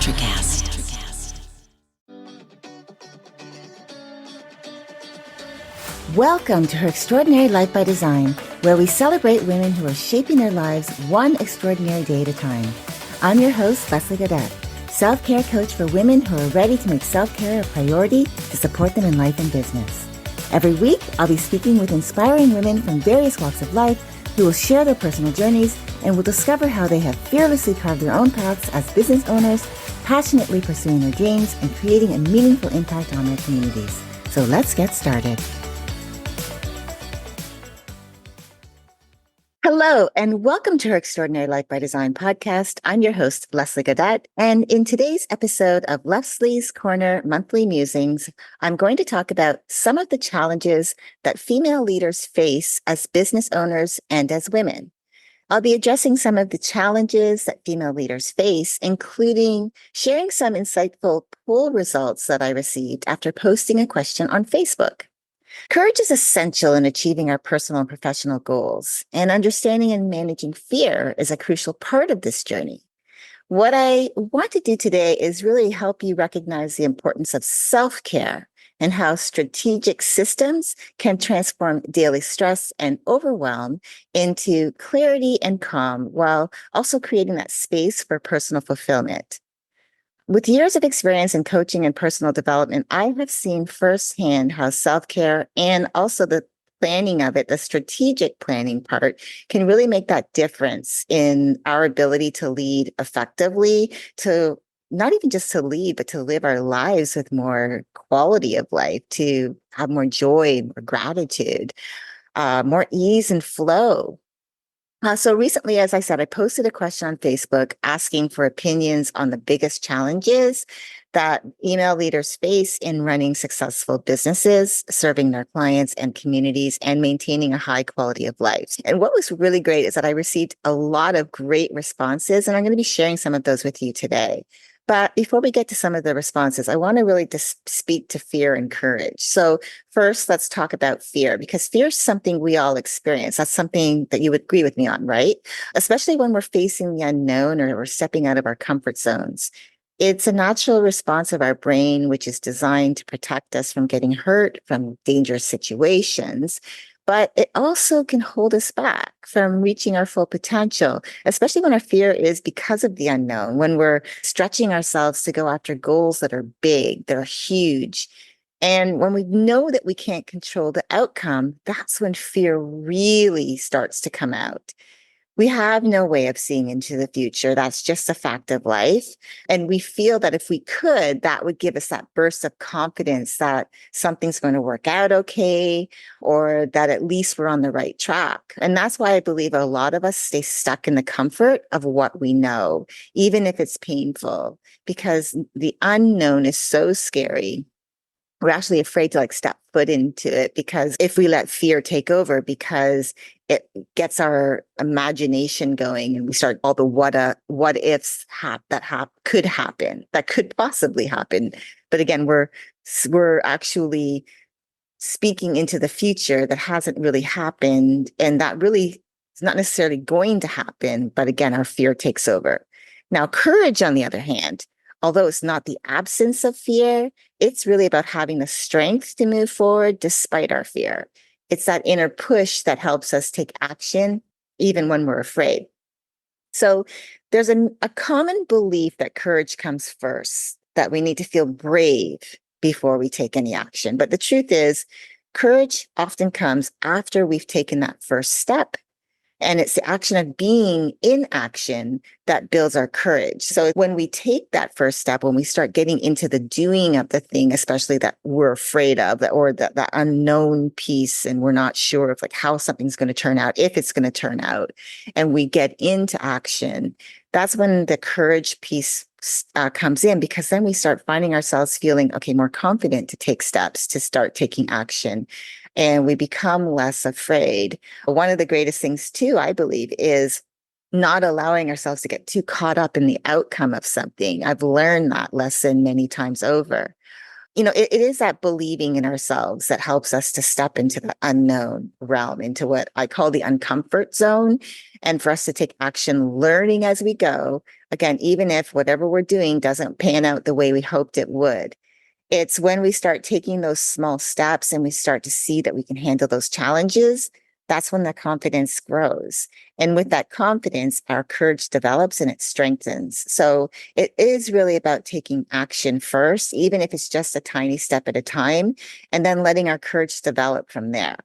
Electricast. Welcome to Her Extraordinary Life by Design, where we celebrate women who are shaping their lives one extraordinary day at a time. I'm your host, Leslie Gaudet, self-care coach for women who are ready to make self-care a priority to support them in life and business. Every week, I'll be speaking with inspiring women from various walks of life who will share their personal journeys and will discover how they have fearlessly carved their own paths as business owners, passionately pursuing their dreams and creating a meaningful impact on their communities. So let's get started. Hello, and welcome to Her Extraordinary Life by Design podcast. I'm your host, Leslie Gaudet, and in today's episode of Leslie's Corner Monthly Musings, I'm going to talk about some of the challenges that female leaders face as business owners and as women. I'll be addressing some of the challenges that female leaders face, including sharing some insightful poll results that I received after posting a question on Facebook. Courage is essential in achieving our personal and professional goals, and understanding and managing fear is a crucial part of this journey. What I want to do today is really help you recognize the importance of self-care and how strategic systems can transform daily stress and overwhelm into clarity and calm, while also creating that space for personal fulfillment. With years of experience in coaching and personal development, I have seen firsthand how self-care and also the planning of it, the strategic planning part, can really make that difference in our ability to lead effectively, to not even just to lead, but to live our lives with more quality of life, to have more joy, more gratitude, more ease and flow. So recently, as I said, I posted a question on Facebook asking for opinions on the biggest challenges that female leaders face in running successful businesses, serving their clients and communities, and maintaining a high quality of life. And what was really great is that I received a lot of great responses, and I'm going to be sharing some of those with you today. But before we get to some of the responses, I want to really just speak to fear and courage. So first, let's talk about fear, because fear is something we all experience. That's something that you would agree with me on, right? Especially when we're facing the unknown or we're stepping out of our comfort zones. It's a natural response of our brain, which is designed to protect us from getting hurt, from dangerous situations. But it also can hold us back from reaching our full potential, especially when our fear is because of the unknown, when we're stretching ourselves to go after goals that are big, that are huge. And when we know that we can't control the outcome, that's when fear really starts to come out. We have no way of seeing into the future. That's just a fact of life. And we feel that if we could, that would give us that burst of confidence that something's going to work out okay, or that at least we're on the right track. And that's why I believe a lot of us stay stuck in the comfort of what we know, even if it's painful, because the unknown is so scary. We're actually afraid to step foot into it, because if we let fear take over, because it gets our imagination going and we start all the what ifs could happen, that could possibly happen. But again, we're actually speaking into the future that hasn't really happened, and that really is not necessarily going to happen. But again, our fear takes over. Now, courage, on the other hand, although it's not the absence of fear, it's really about having the strength to move forward despite our fear. It's that inner push that helps us take action even when we're afraid. So there's a common belief that courage comes first, that we need to feel brave before we take any action. But the truth is, courage often comes after we've taken that first step. And it's the action of being in action that builds our courage. So when we take that first step, when we start getting into the doing of the thing, especially that we're afraid of, or that unknown piece, and we're not sure of how something's going to turn out, if it's going to turn out, and we get into action, that's when the courage piece comes in, because then we start finding ourselves feeling, more confident to take steps, to start taking action. And we become less afraid. One of the greatest things too, I believe, is not allowing ourselves to get too caught up in the outcome of something. I've learned that lesson many times over. it is that believing in ourselves that helps us to step into the unknown realm, into what I call the uncomfort zone, and for us to take action, learning as we go. Again, even if whatever we're doing doesn't pan out the way we hoped it would. It's when we start taking those small steps and we start to see that we can handle those challenges, that's when the confidence grows. And with that confidence, our courage develops and it strengthens. So it is really about taking action first, even if it's just a tiny step at a time, and then letting our courage develop from there.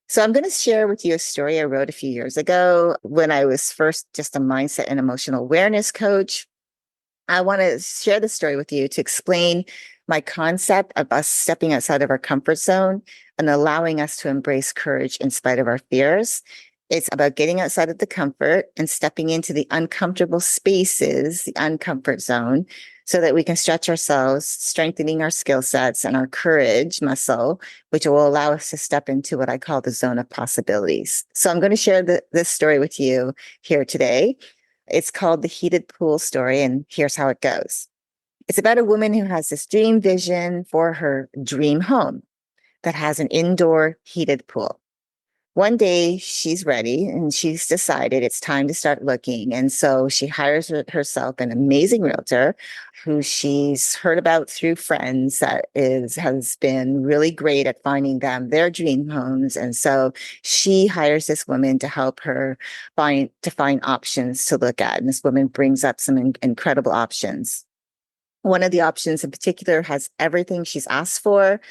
So I'm going to share with you a story I wrote a few years ago when I was first just a mindset and emotional awareness coach. I want to share the story with you to explain my concept of us stepping outside of our comfort zone and allowing us to embrace courage in spite of our fears. It's about getting outside of the comfort and stepping into the uncomfortable spaces, the uncomfort zone, so that we can stretch ourselves, strengthening our skill sets and our courage muscle, which will allow us to step into what I call the zone of possibilities. So I'm going to share this story with you here today. It's called The Heated Pool Story, and here's how it goes. It's about a woman who has this dream vision for her dream home that has an indoor heated pool. One day she's ready and she's decided it's time to start looking. And so she hires herself an amazing realtor who she's heard about through friends that has been really great at finding them their dream homes. And so she hires this woman to help her find options to look at. And this woman brings up some incredible options. One of the options in particular has everything she's asked for: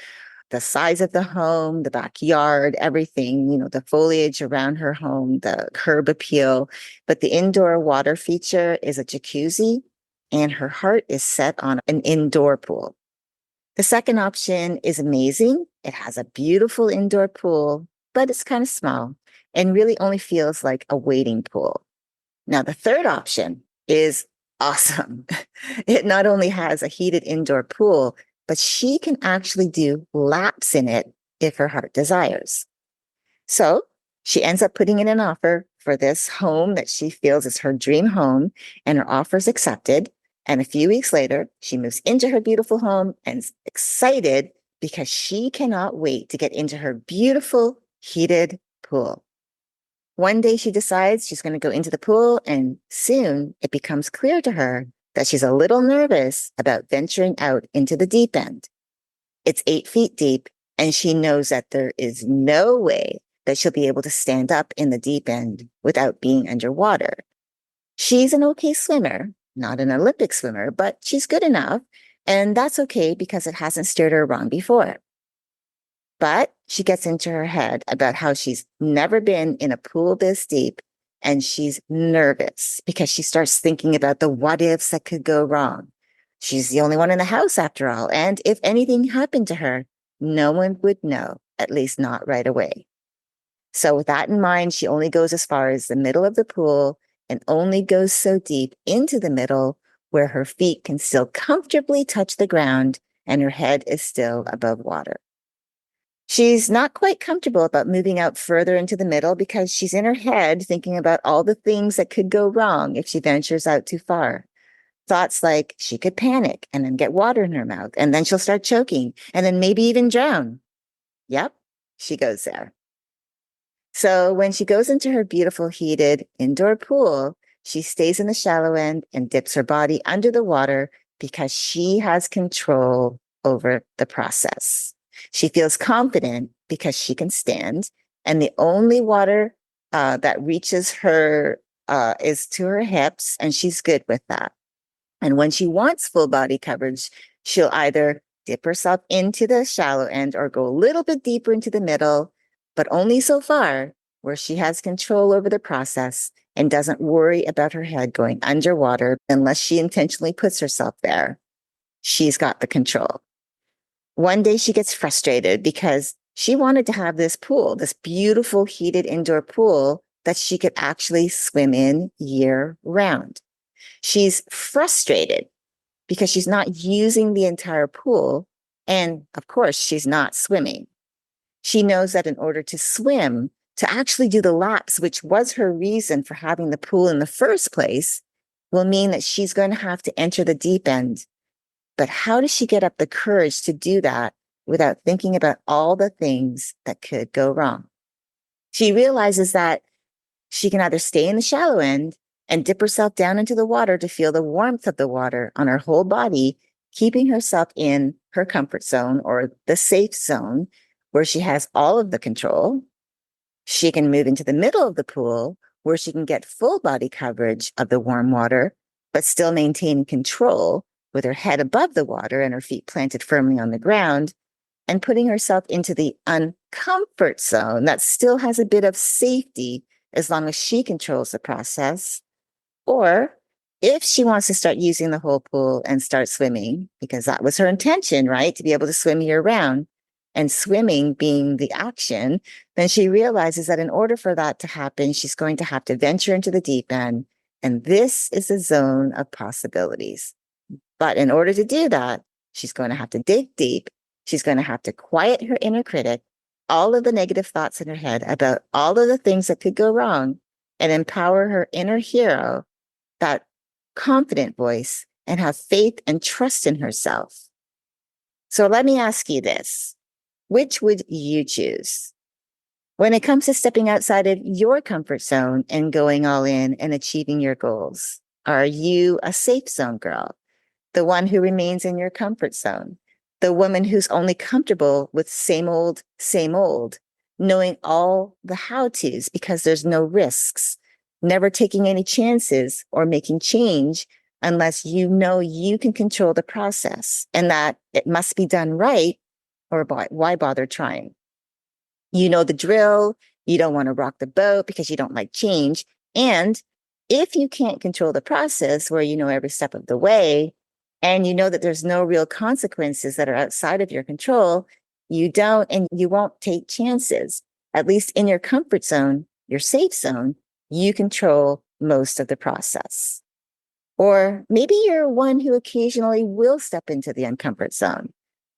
the size of the home, the backyard, everything, the foliage around her home, the curb appeal. But the indoor water feature is a jacuzzi, and her heart is set on an indoor pool. The second option is amazing. It has a beautiful indoor pool, but it's kind of small and really only feels like a wading pool. Now, the third option is awesome. It not only has a heated indoor pool, but she can actually do laps in it if her heart desires. So she ends up putting in an offer for this home that she feels is her dream home, and her offer is accepted. And a few weeks later, she moves into her beautiful home and is excited because she cannot wait to get into her beautiful heated pool. One day she decides she's going to go into the pool, and soon it becomes clear to her that she's a little nervous about venturing out into the deep end. It's 8 feet deep, and she knows that there is no way that she'll be able to stand up in the deep end without being underwater. She's an okay swimmer, not an Olympic swimmer, but she's good enough, and that's okay because it hasn't steered her wrong before. But she gets into her head about how she's never been in a pool this deep, and she's nervous because she starts thinking about the what ifs that could go wrong. She's the only one in the house after all, and if anything happened to her, no one would know, at least not right away. So with that in mind, she only goes as far as the middle of the pool and only goes so deep into the middle where her feet can still comfortably touch the ground and her head is still above water. She's not quite comfortable about moving out further into the middle because she's in her head thinking about all the things that could go wrong if she ventures out too far. Thoughts like she could panic and then get water in her mouth, and then she'll start choking and then maybe even drown. Yep, she goes there. So when she goes into her beautiful heated indoor pool, she stays in the shallow end and dips her body under the water because she has control over the process. She feels confident because she can stand, and the only water that reaches her is to her hips, and she's good with that. And when she wants full body coverage, she'll either dip herself into the shallow end or go a little bit deeper into the middle, but only so far where she has control over the process and doesn't worry about her head going underwater unless she intentionally puts herself there. She's got the control. One day she gets frustrated because she wanted to have this pool, this beautiful heated indoor pool that she could actually swim in year round. She's frustrated because she's not using the entire pool. And of course, she's not swimming. She knows that in order to swim, to actually do the laps, which was her reason for having the pool in the first place, will mean that she's going to have to enter the deep end But how does she get up the courage to do that without thinking about all the things that could go wrong? She realizes that she can either stay in the shallow end and dip herself down into the water to feel the warmth of the water on her whole body, keeping herself in her comfort zone or the safe zone where she has all of the control. She can move into the middle of the pool where she can get full body coverage of the warm water, but still maintain control with her head above the water and her feet planted firmly on the ground, and putting herself into the uncomfort zone that still has a bit of safety as long as she controls the process. Or if she wants to start using the whole pool and start swimming, because that was her intention, right? To be able to swim year round and swimming being the action, then she realizes that in order for that to happen, she's going to have to venture into the deep end. And this is a zone of possibilities. But in order to do that, she's going to have to dig deep. She's going to have to quiet her inner critic, all of the negative thoughts in her head about all of the things that could go wrong, and empower her inner hero, that confident voice, and have faith and trust in herself. So let me ask you this. Which would you choose? When it comes to stepping outside of your comfort zone and going all in and achieving your goals, are you a safe zone girl? The one who remains in your comfort zone, the woman who's only comfortable with same old, knowing all the how-tos because there's no risks, never taking any chances or making change unless you know you can control the process and that it must be done right, or why bother trying? You know the drill. You don't want to rock the boat because you don't like change. And if you can't control the process where you know every step of the way, and you know that there's no real consequences that are outside of your control, you don't and you won't take chances. At least in your comfort zone, your safe zone, you control most of the process. Or maybe you're one who occasionally will step into the uncomfort zone.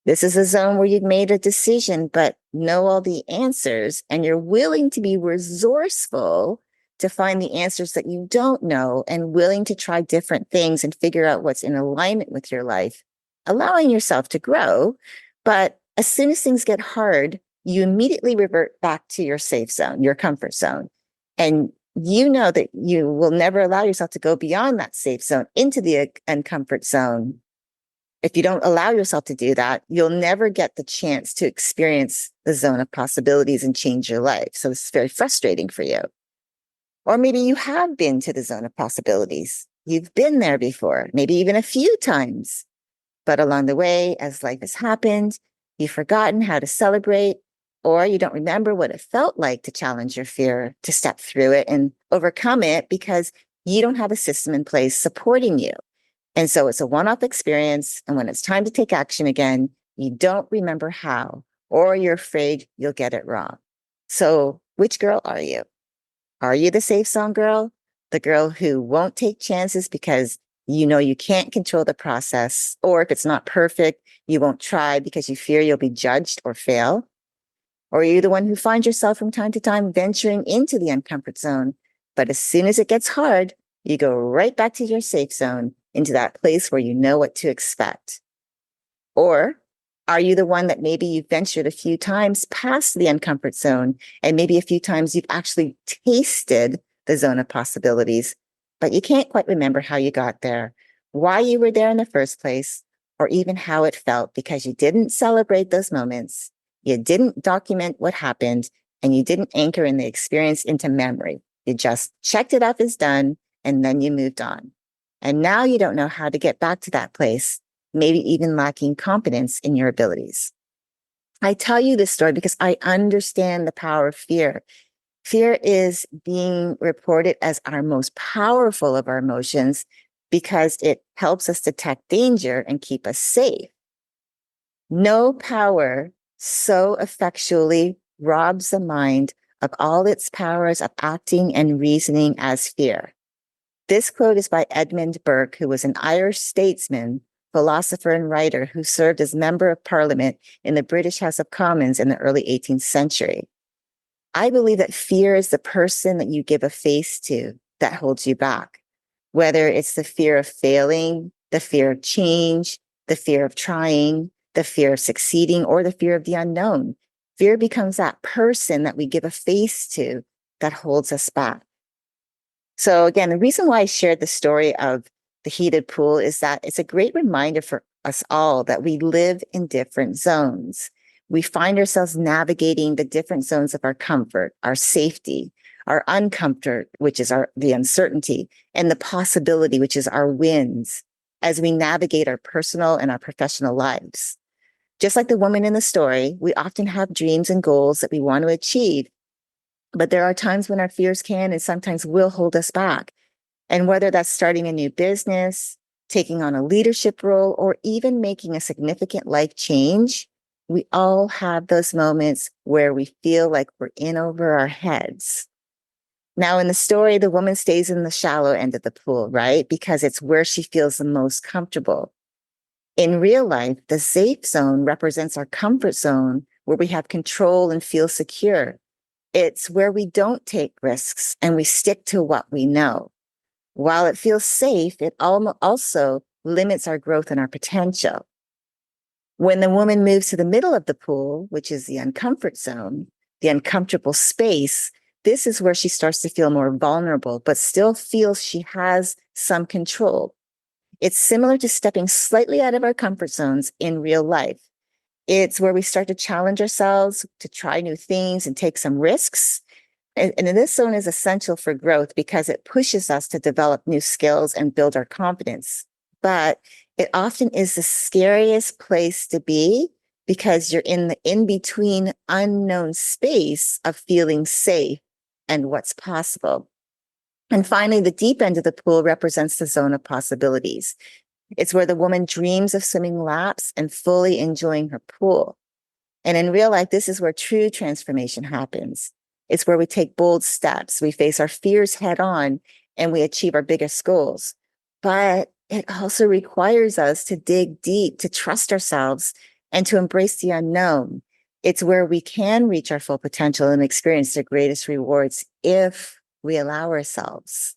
This is a zone where you've made a decision, but know all the answers, and you're willing to be resourceful to find the answers that you don't know and willing to try different things and figure out what's in alignment with your life, allowing yourself to grow. But as soon as things get hard, you immediately revert back to your safe zone, your comfort zone. And you know that you will never allow yourself to go beyond that safe zone into the uncomfort zone. If you don't allow yourself to do that, you'll never get the chance to experience the zone of possibilities and change your life. So it's very frustrating for you. Or maybe you have been to the zone of possibilities. You've been there before, maybe even a few times. But along the way, as life has happened, you've forgotten how to celebrate, or you don't remember what it felt like to challenge your fear, to step through it and overcome it because you don't have a system in place supporting you. And so it's a one-off experience. And when it's time to take action again, you don't remember how, or you're afraid you'll get it wrong. So which girl are you? Are you the safe zone girl? The girl who won't take chances because you know you can't control the process, or if it's not perfect, you won't try because you fear you'll be judged or fail? Or are you the one who finds yourself from time to time venturing into the uncomfort zone, but as soon as it gets hard, you go right back to your safe zone, into that place where you know what to expect? Or are you the one that maybe you've ventured a few times past the uncomfort zone, and maybe a few times you've actually tasted the zone of possibilities, but you can't quite remember how you got there, why you were there in the first place, or even how it felt because you didn't celebrate those moments, you didn't document what happened, and you didn't anchor in the experience into memory. You just checked it off as done, and then you moved on. And now you don't know how to get back to that place, maybe even lacking confidence in your abilities. I tell you this story because I understand the power of fear. Fear is being reported as our most powerful of our emotions because it helps us detect danger and keep us safe. No power so effectually robs the mind of all its powers of acting and reasoning as fear. This quote is by Edmund Burke, who was an Irish statesman, philosopher, and writer who served as Member of Parliament in the British House of Commons in the early 18th century. I believe that fear is the person that you give a face to that holds you back, whether it's the fear of failing, the fear of change, the fear of trying, the fear of succeeding, or the fear of the unknown. Fear becomes that person that we give a face to that holds us back. So again, the reason why I shared the story of the heated pool is that it's a great reminder for us all that we live in different zones. We find ourselves navigating the different zones of our comfort, our safety, our uncomfort, which is the uncertainty, and the possibility, which is our wins, as we navigate our personal and our professional lives. Just like the woman in the story, we often have dreams and goals that we want to achieve, but there are times when our fears can and sometimes will hold us back. And whether that's starting a new business, taking on a leadership role, or even making a significant life change, we all have those moments where we feel like we're in over our heads. Now, in the story, the woman stays in the shallow end of the pool, right? Because it's where she feels the most comfortable. In real life, the safe zone represents our comfort zone where we have control and feel secure. It's where we don't take risks and we stick to what we know. While it feels safe, it also limits our growth and our potential. When the woman moves to the middle of the pool, which is the uncomfort zone, the uncomfortable space, this is where she starts to feel more vulnerable, but still feels she has some control. It's similar to stepping slightly out of our comfort zones in real life. It's where we start to challenge ourselves, to try new things and take some risks. And this zone is essential for growth because it pushes us to develop new skills and build our confidence. But it often is the scariest place to be because you're in the in-between unknown space of feeling safe and what's possible. And finally, the deep end of the pool represents the zone of possibilities. It's where the woman dreams of swimming laps and fully enjoying her pool. And in real life, this is where true transformation happens. It's where we take bold steps, we face our fears head on, and we achieve our biggest goals. But it also requires us to dig deep, to trust ourselves, and to embrace the unknown. It's where we can reach our full potential and experience the greatest rewards if we allow ourselves.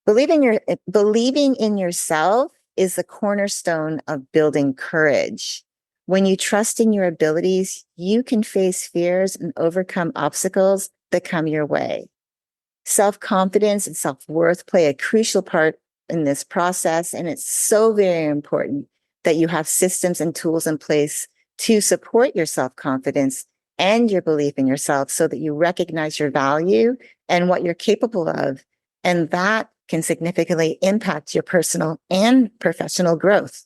Believing in yourself is the cornerstone of building courage. When you trust in your abilities, you can face fears and overcome obstacles that come your way. Self-confidence and self-worth play a crucial part in this process, and it's so very important that you have systems and tools in place to support your self-confidence and your belief in yourself so that you recognize your value and what you're capable of, and that can significantly impact your personal and professional growth.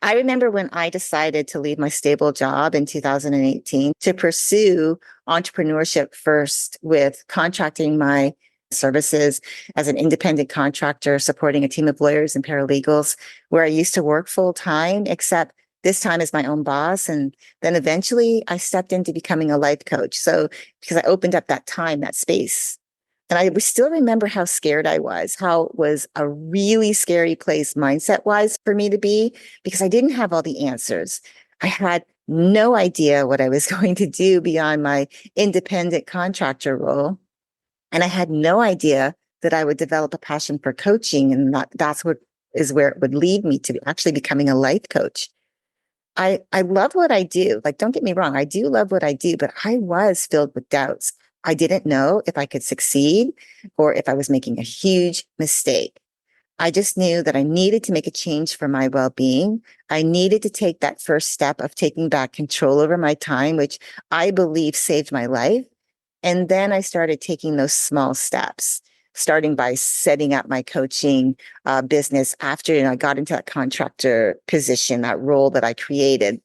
I remember when I decided to leave my stable job in 2018 to pursue entrepreneurship first with contracting my services as an independent contractor, supporting a team of lawyers and paralegals, where I used to work full time, except this time as my own boss. And then eventually I stepped into becoming a life coach. So because I opened up that time, that space. And I still remember how scared I was, how it was a really scary place mindset wise for me to be, because I didn't have all the answers. I had no idea what I was going to do beyond my independent contractor role. And I had no idea that I would develop a passion for coaching. And that's what is where it would lead me to actually becoming a life coach. I love what I do. Like, don't get me wrong. I do love what I do, but I was filled with doubts. I didn't know if I could succeed or if I was making a huge mistake. I just knew that I needed to make a change for my well-being. I needed to take that first step of taking back control over my time, which I believe saved my life. And then I started taking those small steps, starting by setting up my coaching business after I got into that contractor position, that role that I created.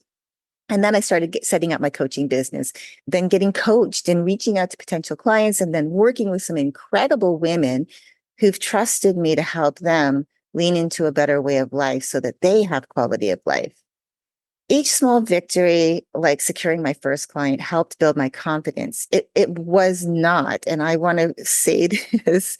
And then I started setting up my coaching business, then getting coached and reaching out to potential clients, and then working with some incredible women who've trusted me to help them lean into a better way of life so that they have quality of life. Each small victory, like securing my first client, helped build my confidence. It was not, and I want to say this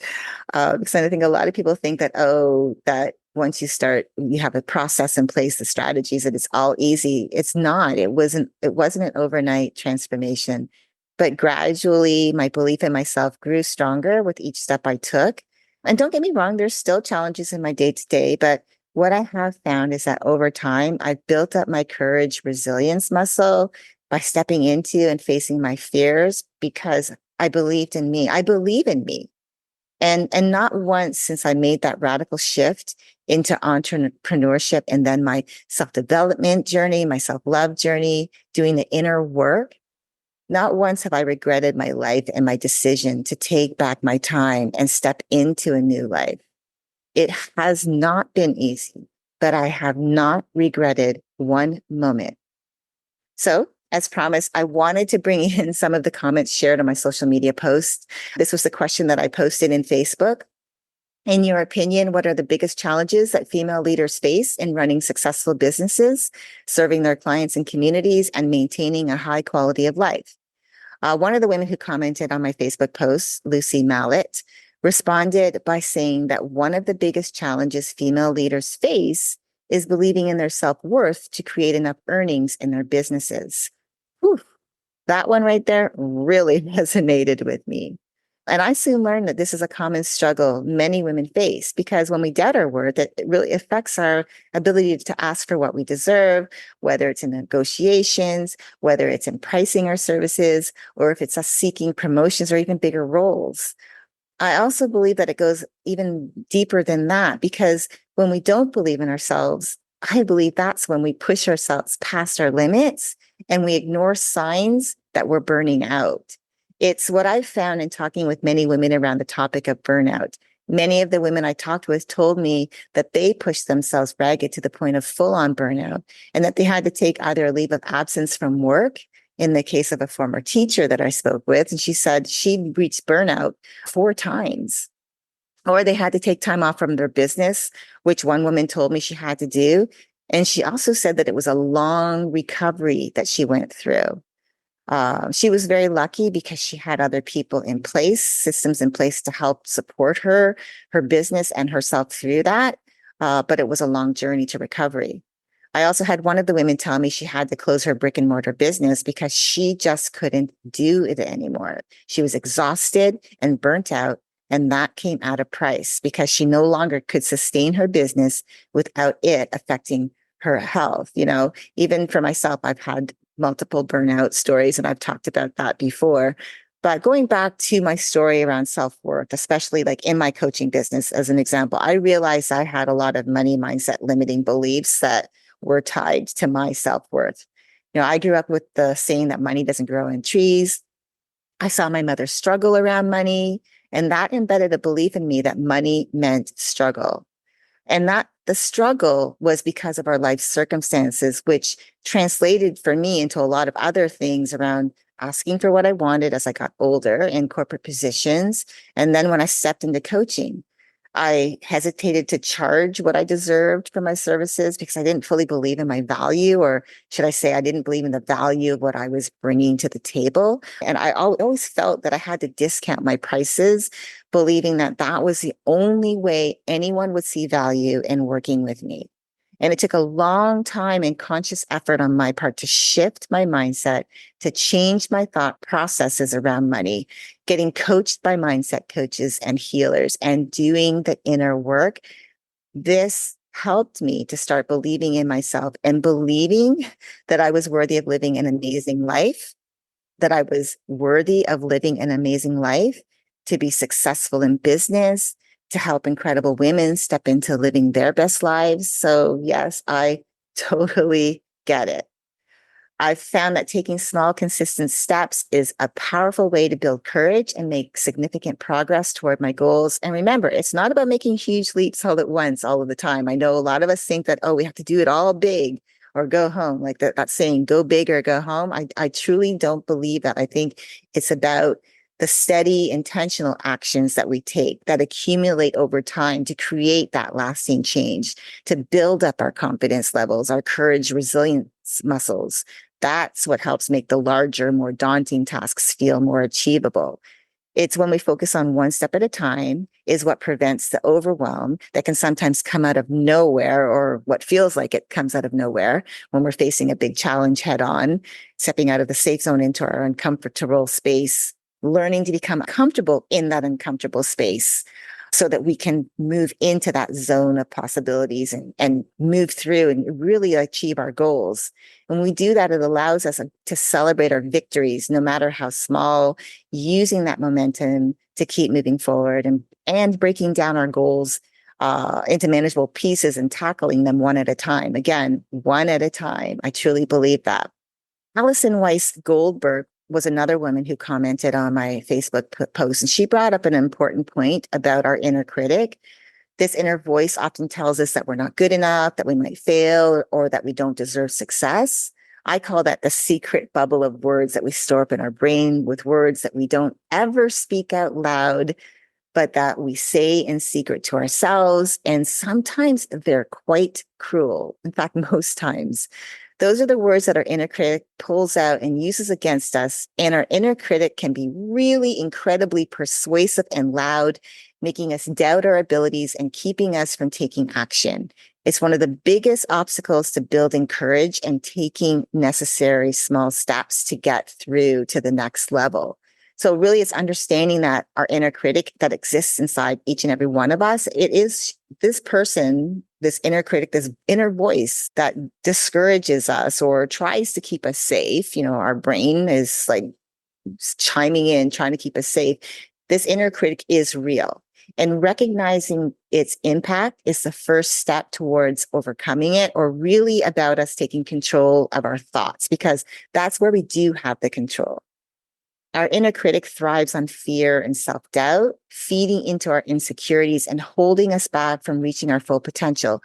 because I think a lot of people think that, that once you start, you have a process in place, the strategies, that it's all easy. It's not. It wasn't an overnight transformation, but gradually my belief in myself grew stronger with each step I took. And don't get me wrong, there's still challenges in my day to day, but what I have found is that over time, I've built up my courage resilience muscle by stepping into and facing my fears because I believed in me. I believe in me. And not once since I made that radical shift into entrepreneurship and then my self-development journey, my self-love journey, doing the inner work, not once have I regretted my life and my decision to take back my time and step into a new life. It has not been easy, but I have not regretted one moment. So, as promised, I wanted to bring in some of the comments shared on my social media posts. This was the question that I posted in Facebook. In your opinion, what are the biggest challenges that female leaders face in running successful businesses, serving their clients and communities, and maintaining a high quality of life? One of the women who commented on my Facebook post, Lucy Mallet, responded by saying that one of the biggest challenges female leaders face is believing in their self-worth to create enough earnings in their businesses. Whew, that one right there really resonated with me. And I soon learned that this is a common struggle many women face because when we doubt our worth, it really affects our ability to ask for what we deserve, whether it's in negotiations, whether it's in pricing our services, or if it's us seeking promotions or even bigger roles. I also believe that it goes even deeper than that because when we don't believe in ourselves, I believe that's when we push ourselves past our limits and we ignore signs that we're burning out. It's what I've found in talking with many women around the topic of burnout. Many of the women I talked with told me that they pushed themselves ragged to the point of full on burnout and that they had to take either a leave of absence from work. In the case of a former teacher that I spoke with, and she said she reached burnout 4 times, or they had to take time off from their business, which one woman told me she had to do. And she also said that it was a long recovery that she went through. She was very lucky because she had other people in place, systems in place to help support her business and herself through that. But it was a long journey to recovery. I also had one of the women tell me she had to close her brick and mortar business because she just couldn't do it anymore. She was exhausted and burnt out, and that came at a price because she no longer could sustain her business without it affecting her health. Even for myself, I've had multiple burnout stories, and I've talked about that before. But going back to my story around self-worth, especially like in my coaching business, as an example, I realized I had a lot of money mindset limiting beliefs that were tied to my self-worth. I grew up with the saying that money doesn't grow in trees. I saw my mother struggle around money, and that embedded a belief in me that money meant struggle. And that the struggle was because of our life circumstances, which translated for me into a lot of other things around asking for what I wanted as I got older in corporate positions. And then when I stepped into coaching, I hesitated to charge what I deserved for my services because I didn't fully believe in my value, or should I say, I didn't believe in the value of what I was bringing to the table. And I always felt that I had to discount my prices, believing that that was the only way anyone would see value in working with me. And it took a long time and conscious effort on my part to shift my mindset, to change my thought processes around money, getting coached by mindset coaches and healers and doing the inner work. This helped me to start believing in myself and believing that I was worthy of living an amazing life, that I was worthy of living an amazing life, to be successful in business, to help incredible women step into living their best lives. So yes, I totally get it. I've found that taking small, consistent steps is a powerful way to build courage and make significant progress toward my goals. And remember, it's not about making huge leaps all at once, all of the time. I know a lot of us think that, oh, we have to do it all big or go home. Like that saying, go big or go home. I truly don't believe that. I think it's about the steady, intentional actions that we take that accumulate over time to create that lasting change, to build up our confidence levels, our courage, resilience muscles. That's what helps make the larger, more daunting tasks feel more achievable. It's when we focus on one step at a time is what prevents the overwhelm that can sometimes come out of nowhere, or what feels like it comes out of nowhere when we're facing a big challenge head on, stepping out of the safe zone into our uncomfortable space, learning to become comfortable in that uncomfortable space. so that we can move into that zone of possibilities and move through and really achieve our goals. When we do that, it allows us to celebrate our victories, no matter how small, using that momentum to keep moving forward and breaking down our goals into manageable pieces and tackling them one at a time. Again, one at a time. I truly believe that. Alison Weiss Goldberg was another woman who commented on my Facebook post, and she brought up an important point about our inner critic. This inner voice often tells us that we're not good enough, that we might fail, or that we don't deserve success. I call that the secret bubble of words that we store up in our brain, with words that we don't ever speak out loud, but that we say in secret to ourselves. And sometimes they're quite cruel. In fact, most times. Those are the words that our inner critic pulls out and uses against us. And our inner critic can be really incredibly persuasive and loud, making us doubt our abilities and keeping us from taking action. It's one of the biggest obstacles to building courage and taking necessary small steps to get through to the next level. So really, it's understanding that our inner critic that exists inside each and every one of us, it is this person, this inner critic, this inner voice that discourages us or tries to keep us safe. Our brain is like chiming in, trying to keep us safe. This inner critic is real. And recognizing its impact is the first step towards overcoming it, or really about us taking control of our thoughts, because that's where we do have the control. Our inner critic thrives on fear and self-doubt, feeding into our insecurities and holding us back from reaching our full potential.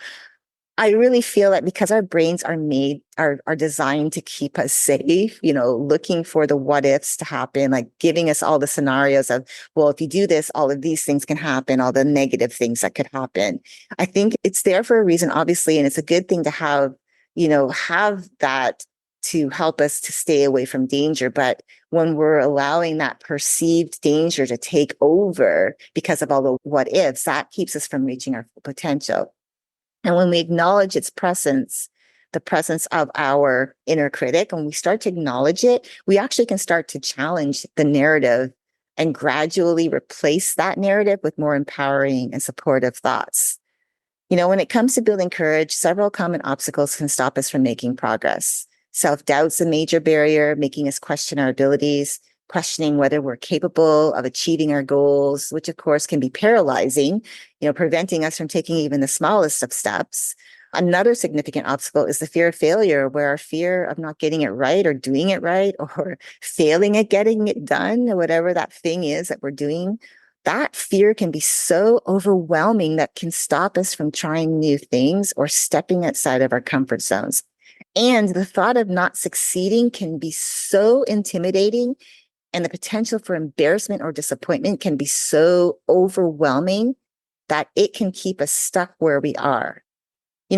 I really feel that because our brains are designed to keep us safe, looking for the what ifs to happen, like giving us all the scenarios of, well, if you do this, all of these things can happen, all the negative things that could happen. I think it's there for a reason, obviously, and it's a good thing to have that to help us to stay away from danger. But when we're allowing that perceived danger to take over because of all the what ifs, that keeps us from reaching our full potential. And when we acknowledge its presence, the presence of our inner critic, when we start to acknowledge it, we actually can start to challenge the narrative and gradually replace that narrative with more empowering and supportive thoughts. When it comes to building courage, several common obstacles can stop us from making progress. Self-doubt's a major barrier, making us question our abilities, questioning whether we're capable of achieving our goals, which of course can be paralyzing, preventing us from taking even the smallest of steps. Another significant obstacle is the fear of failure, where our fear of not getting it right or doing it right or failing at getting it done, or whatever that thing is that we're doing, that fear can be so overwhelming that can stop us from trying new things or stepping outside of our comfort zones. And the thought of not succeeding can be so intimidating, and the potential for embarrassment or disappointment can be so overwhelming that it can keep us stuck where we are.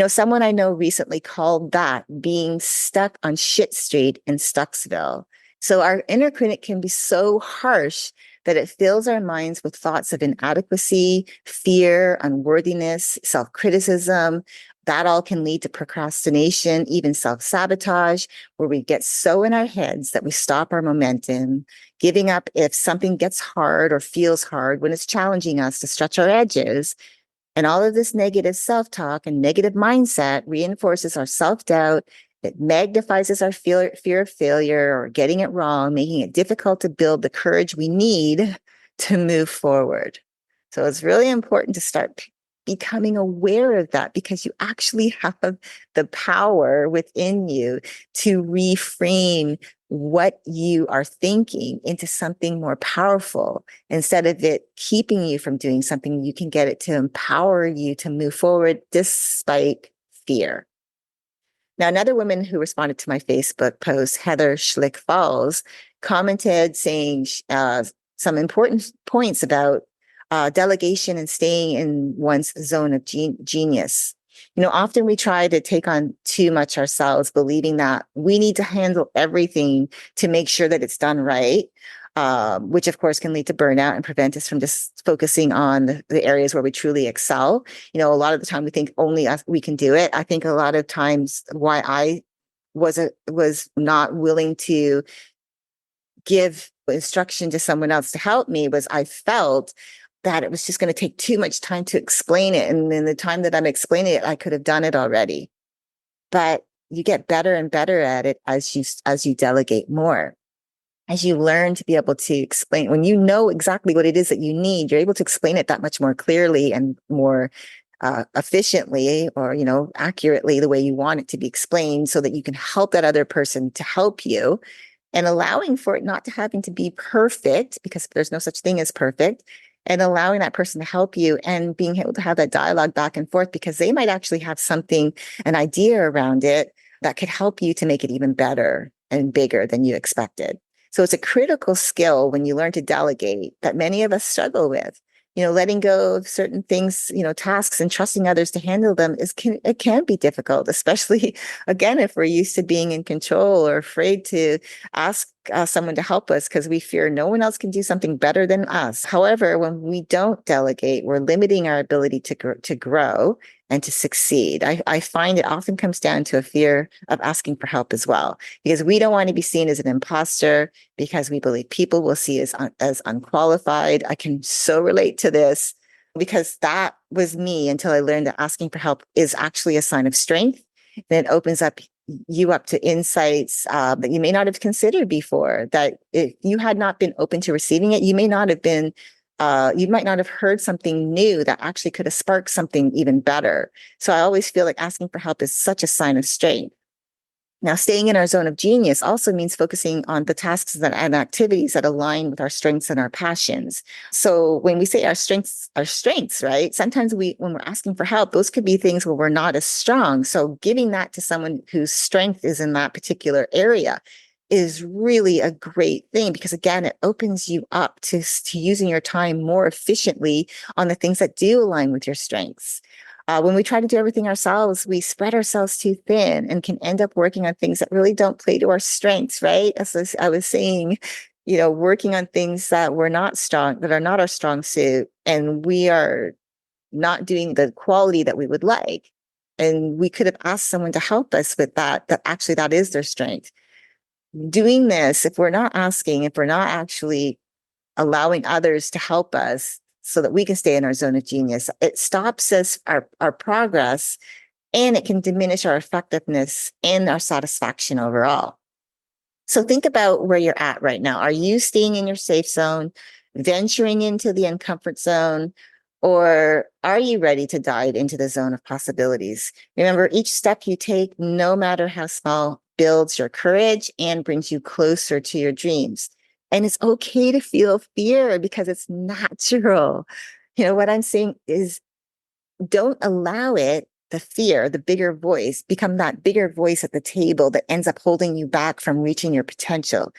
Someone I know recently called that being stuck on shit street in Stucksville. So our inner critic can be so harsh that it fills our minds with thoughts of inadequacy, fear, unworthiness, self-criticism. That all can lead to procrastination, even self-sabotage, where we get so in our heads that we stop our momentum, giving up if something gets hard or feels hard when it's challenging us to stretch our edges. And all of this negative self-talk and negative mindset reinforces our self-doubt. It magnifies our fear of failure or getting it wrong, making it difficult to build the courage we need to move forward. So it's really important to start becoming aware of that, because you actually have the power within you to reframe what you are thinking into something more powerful. Instead of it keeping you from doing something, you can get it to empower you to move forward despite fear. Now, another woman who responded to my Facebook post, Heather Schlick Falls, commented saying some important points about delegation and staying in one's zone of genius. Often we try to take on too much ourselves, believing that we need to handle everything to make sure that it's done right, which of course can lead to burnout and prevent us from just focusing on the areas where we truly excel. A lot of the time we think only us, we can do it. I think a lot of times why I was not willing to give instruction to someone else to help me was I felt that it was just going to take too much time to explain it. And in the time that I'm explaining it, I could have done it already. But you get better and better at it as you delegate more. As you learn to be able to explain, when you know exactly what it is that you need, you're able to explain it that much more clearly and more efficiently, or, accurately, the way you want it to be explained, so that you can help that other person to help you, and allowing for it not to having to be perfect, because there's no such thing as perfect, and allowing that person to help you and being able to have that dialogue back and forth, because they might actually have something, an idea around it that could help you to make it even better and bigger than you expected. So it's a critical skill when you learn to delegate that many of us struggle with. Letting go of certain things, tasks, and trusting others to handle them it can be difficult, especially again, if we're used to being in control or afraid to ask someone to help us because we fear no one else can do something better than us. However, when we don't delegate, we're limiting our ability to grow and to succeed. I find it often comes down to a fear of asking for help as well, because we don't want to be seen as an imposter, because we believe people will see us as unqualified. I can so relate to this, because that was me until I learned that asking for help is actually a sign of strength. And it opens up you up to insights that you may not have considered before, that if you had not been open to receiving it, you might not have heard something new that actually could have sparked something even better. So I always feel like asking for help is such a sign of strength. Now, staying in our zone of genius also means focusing on the tasks and activities that align with our strengths and our passions. So when we say our strengths, right? Sometimes when we're asking for help, those could be things where we're not as strong. So giving that to someone whose strength is in that particular area is really a great thing, because again, it opens you up to using your time more efficiently on the things that do align with your strengths. When we try to do everything ourselves, we spread ourselves too thin and can end up working on things that really don't play to our strengths, right? As I was saying, working on things that we're not strong, that are not our strong suit, and we are not doing the quality that we would like. And we could have asked someone to help us with that actually that is their strength. Doing this, if we're not asking, if we're not actually allowing others to help us so that we can stay in our zone of genius, it stops our progress, and it can diminish our effectiveness and our satisfaction overall. So think about where you're at right now. Are you staying in your safe zone, venturing into the uncomfort zone, or are you ready to dive into the zone of possibilities? Remember, each step you take, no matter how small, builds your courage and brings you closer to your dreams. And it's okay to feel fear, because it's natural. What I'm saying is, don't allow it, the fear, the bigger voice, become that bigger voice at the table that ends up holding you back from reaching your potential.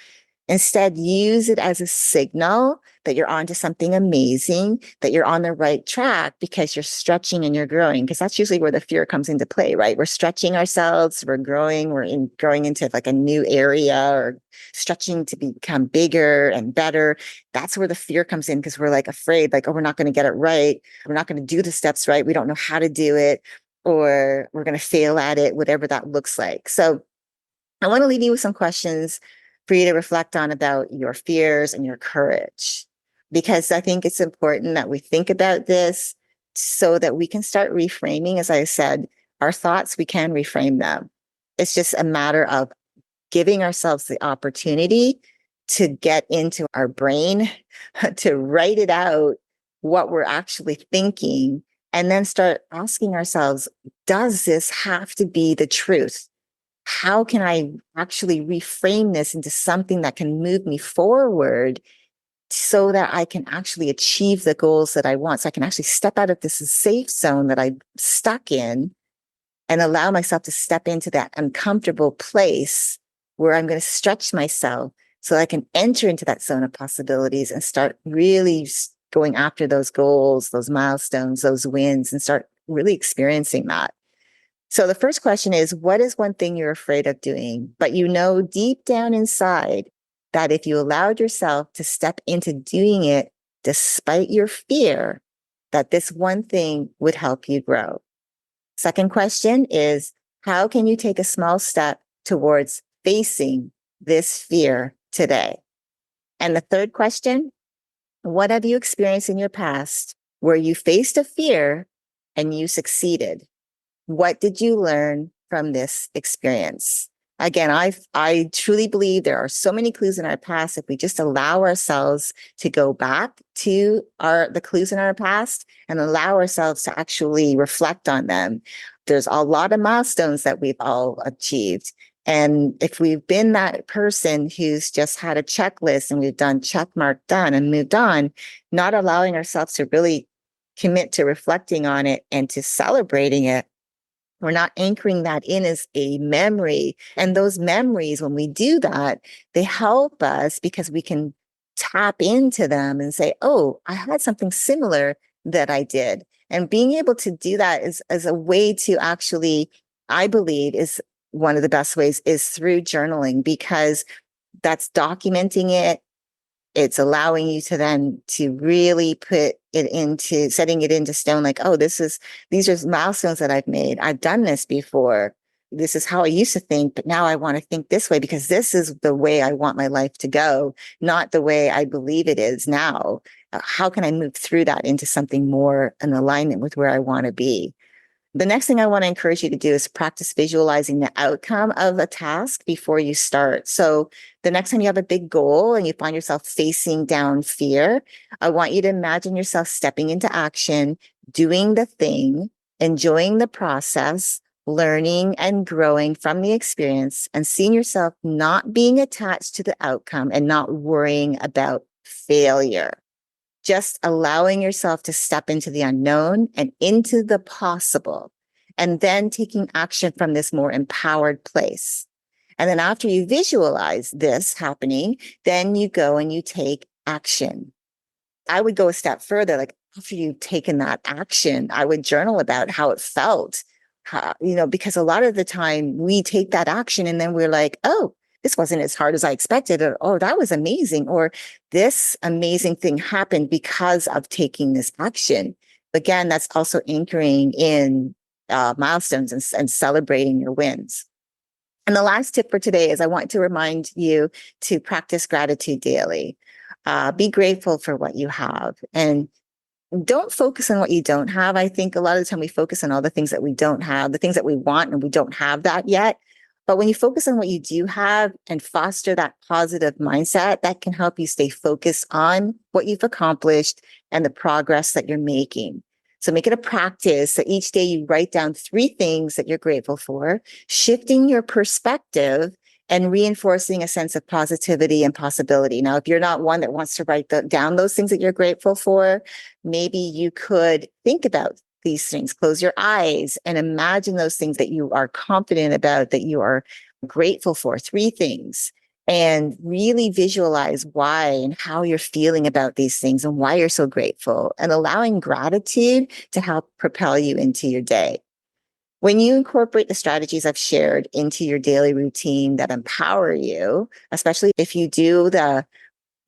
Instead, use it as a signal that you're onto something amazing, that you're on the right track, because you're stretching and you're growing. Because that's usually where the fear comes into play, right? We're stretching ourselves, we're growing, growing into like a new area, or stretching to become bigger and better. That's where the fear comes in, because we're like afraid, like, oh, we're not going to get it right. We're not going to do the steps right. We don't know how to do it, or we're going to fail at it, whatever that looks like. So I want to leave you with some questions for you to reflect on about your fears and your courage, because I think it's important that we think about this so that we can start reframing. As I said, our thoughts, we can reframe them. It's just a matter of giving ourselves the opportunity to get into our brain, to write it out, what we're actually thinking, and then start asking ourselves, does this have to be the truth? How can I actually reframe this into something that can move me forward, so that I can actually achieve the goals that I want? So I can actually step out of this safe zone that I'm stuck in, and allow myself to step into that uncomfortable place where I'm going to stretch myself, so I can enter into that zone of possibilities and start really going after those goals, those milestones, those wins, and start really experiencing that. So the first question is, what is one thing you're afraid of doing, but you know deep down inside that if you allowed yourself to step into doing it despite your fear, that this one thing would help you grow? Second question is, how can you take a small step towards facing this fear today? And the third question, What have you experienced in your past where you faced a fear and you succeeded? What did you learn from this experience? Again, I truly believe there are so many clues in our past. If we just allow ourselves to go back to the clues in our past and allow ourselves to actually reflect on them, there's a lot of milestones that we've all achieved. And if we've been that person who's just had a checklist and we've done check mark done and moved on, not allowing ourselves to really commit to reflecting on it and to celebrating it, we're not anchoring that in as a memory. And those memories, when we do that, they help us because we can tap into them and say, oh, I had something similar that I did. And being able to do that is a way to actually, I believe, is one of the best ways is through journaling, because that's documenting it. It's allowing you to then to really put it into setting it into stone, like, oh, these are milestones that I've made. I've done this before. This is how I used to think, but now I want to think this way because this is the way I want my life to go, not the way I believe it is now. How can I move through that into something more in alignment with where I want to be? The next thing I want to encourage you to do is practice visualizing the outcome of a task before you start. So the next time you have a big goal and you find yourself facing down fear, I want you to imagine yourself stepping into action, doing the thing, enjoying the process, learning and growing from the experience, and seeing yourself not being attached to the outcome and not worrying about failure. Just allowing yourself to step into the unknown and into the possible, and then taking action from this more empowered place. And then after you visualize this happening, then you go and you take action. I would go a step further. Like after you've taken that action, I would journal about how it felt. Because a lot of the time we take that action and then we're like, oh, this wasn't as hard as I expected, or oh, that was amazing, or this amazing thing happened because of taking this action. Again, that's also anchoring in milestones and celebrating your wins. And the last tip for today is I want to remind you to practice gratitude daily. Be grateful for what you have and don't focus on what you don't have. I think a lot of the time we focus on all the things that we don't have, the things that we want, and we don't have that yet. But when you focus on what you do have and foster that positive mindset, that can help you stay focused on what you've accomplished and the progress that you're making. So make it a practice that each day you write down 3 things that you're grateful for, shifting your perspective and reinforcing a sense of positivity and possibility. Now, if you're not one that wants to write down those things that you're grateful for, maybe you could think about these things, close your eyes and imagine those things that you are confident about, that you are grateful for, 3 things, and really visualize why and how you're feeling about these things and why you're so grateful, and allowing gratitude to help propel you into your day. When you incorporate the strategies I've shared into your daily routine that empower you, especially if you do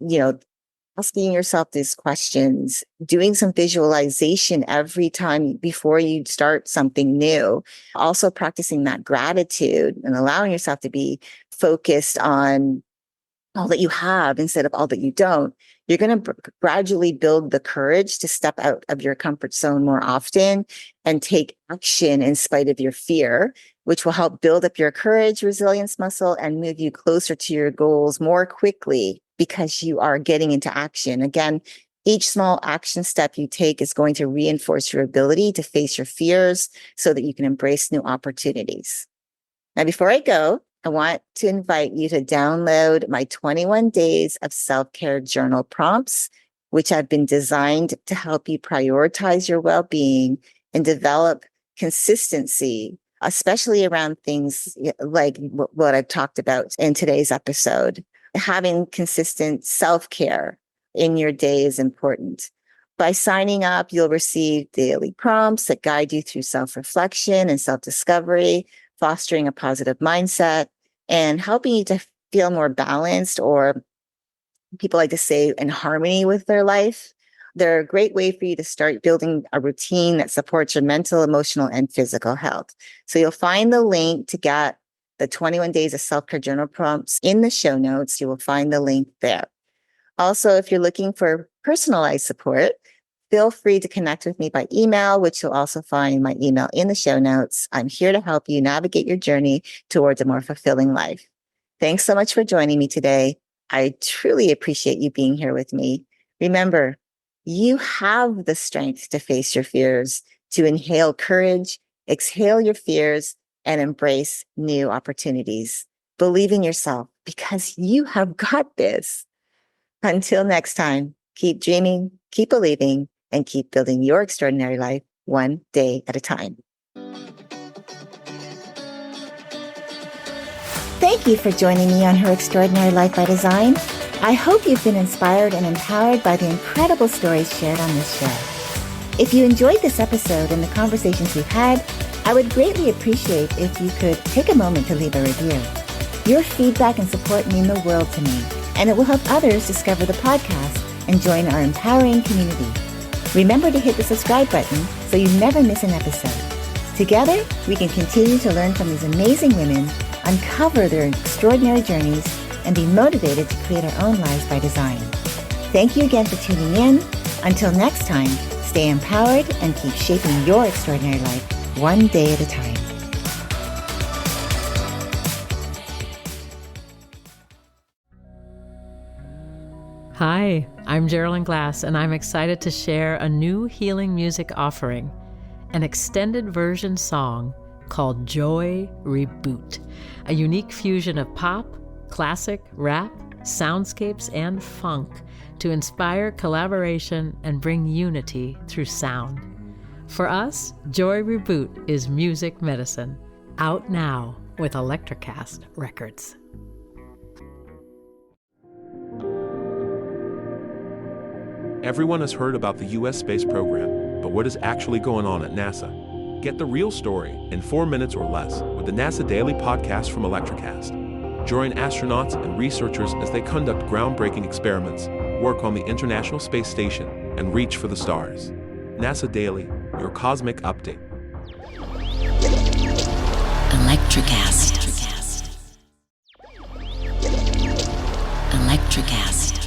you know, asking yourself these questions, doing some visualization every time before you start something new, also practicing that gratitude and allowing yourself to be focused on all that you have instead of all that you don't, you're going to gradually build the courage to step out of your comfort zone more often and take action in spite of your fear, which will help build up your courage, resilience muscle, and move you closer to your goals more quickly because you are getting into action. Again, each small action step you take is going to reinforce your ability to face your fears so that you can embrace new opportunities. Now, before I go, I want to invite you to download my 21 days of self-care journal prompts, which have been designed to help you prioritize your well-being and develop consistency, especially around things like what I've talked about in today's episode. Having consistent self-care in your day is important. By signing up, you'll receive daily prompts that guide you through self-reflection and self-discovery, fostering a positive mindset, and helping you to feel more balanced, or people like to say in harmony with their life. They're a great way for you to start building a routine that supports your mental, emotional, and physical health. So you'll find the link to get the 21 days of self-care journal prompts in the show notes. You will find the link there. Also, if you're looking for personalized support, feel free to connect with me by email, which you'll also find my email in the show notes. I'm here to help you navigate your journey towards a more fulfilling life. Thanks so much for joining me today. I truly appreciate you being here with me. Remember, you have the strength to face your fears, to inhale courage, exhale your fears, and embrace new opportunities. Believe in yourself because you have got this. Until next time, keep dreaming, keep believing, and keep building your extraordinary life one day at a time. Thank you for joining me on Her Extraordinary Life by Design. I hope you've been inspired and empowered by the incredible stories shared on this show. If you enjoyed this episode and the conversations we've had, I would greatly appreciate if you could take a moment to leave a review. Your feedback and support mean the world to me, and it will help others discover the podcast and join our empowering community. Remember to hit the subscribe button so you never miss an episode. Together, we can continue to learn from these amazing women, uncover their extraordinary journeys, and be motivated to create our own lives by design. Thank you again for tuning in. Until next time, stay empowered and keep shaping your extraordinary life one day at a time. Hi, I'm Geraldine Glass, and I'm excited to share a new healing music offering, an extended version song called Joy Reboot, a unique fusion of pop, classic, rap, soundscapes, and funk to inspire collaboration and bring unity through sound. For us, Joy Reboot is music medicine, out now with Electrocast Records. Everyone has heard about the U.S. space program, but what is actually going on at NASA? Get the real story in 4 minutes or less with the NASA Daily Podcast from Electrocast. Join astronauts and researchers as they conduct groundbreaking experiments, work on the International Space Station, and reach for the stars. NASA Daily, your cosmic update. Electrocast. Electrocast.